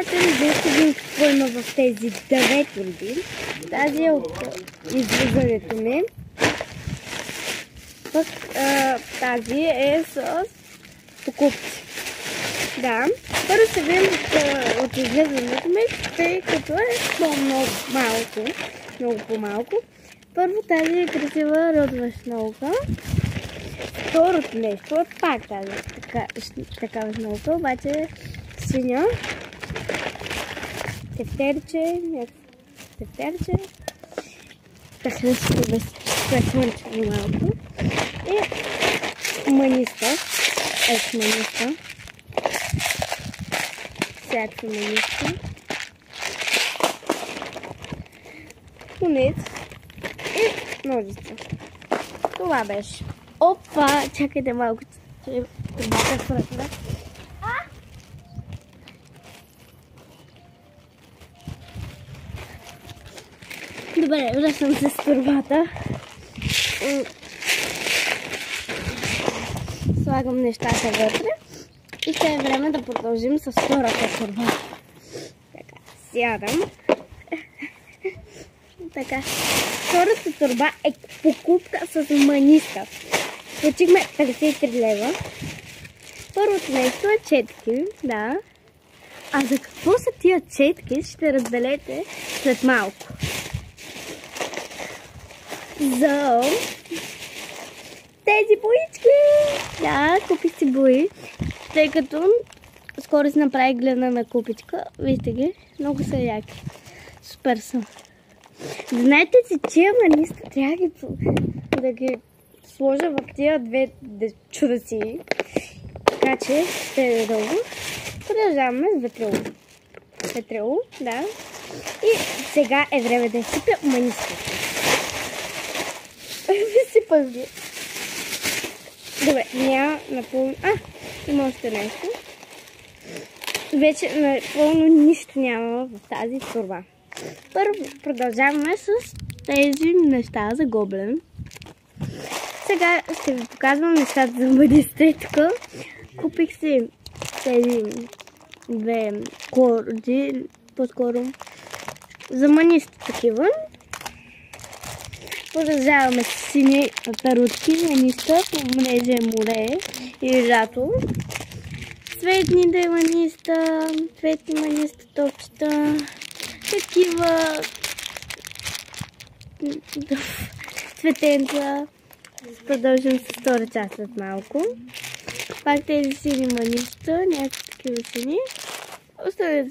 представете ли, вижте ги какво има в тези 9 турби. Тази е от излизането ми. Пък тази е с покупки. Да, първо се видим от излизането ми, тъй като е много малко. Много по-малко. Първо тази е красива родова шнолка. Второто нещо е пак тази такава шнолка, обаче е синя. Тефтерче. Така ще го пресмърчвам малко. И маниста. Маниста. Всякакви маниста. Монет. И ножица. Това беше. Опа! Чакайте малко, че турбата фръкна. Добре, връщам се с турбата. Слагам нещата вътре. И ще е време да продължим с втората турба. Така, сядам. Така, втората турба е покупка с маниста. Получихме 53 лева. Първото нещо е четки, да. А за какво са тия четки, ще разберете след малко. За тези боички! Да, купих си бои, тъй като скоро си направих гледана купичка. Вижте ги, много са яки. Супер са. Знаете си, че маниста трябва да ги сложа в тия две чудеси. Така че ще е дълго. Продължаваме с ветрило. Ветрило, да. И сега е време да изсипя маниста. Висипах ги. Добре, няма напълно... има още нещо. Вече напълно нищо няма в тази турба. Първо продължаваме с тези неща за гоблен. Сега ще ви показвам нещата за бъдеще. Тук купих си тези две корди, по-скоро за маниста такива. Продължаваме с сини тарутки, маниста, понеже е море и лято. Цветни маниста, цветни маниста топчета, такива цветенца. Продължим с втора част след малко. Пак тези сини маниста, някакви такива сини. Останете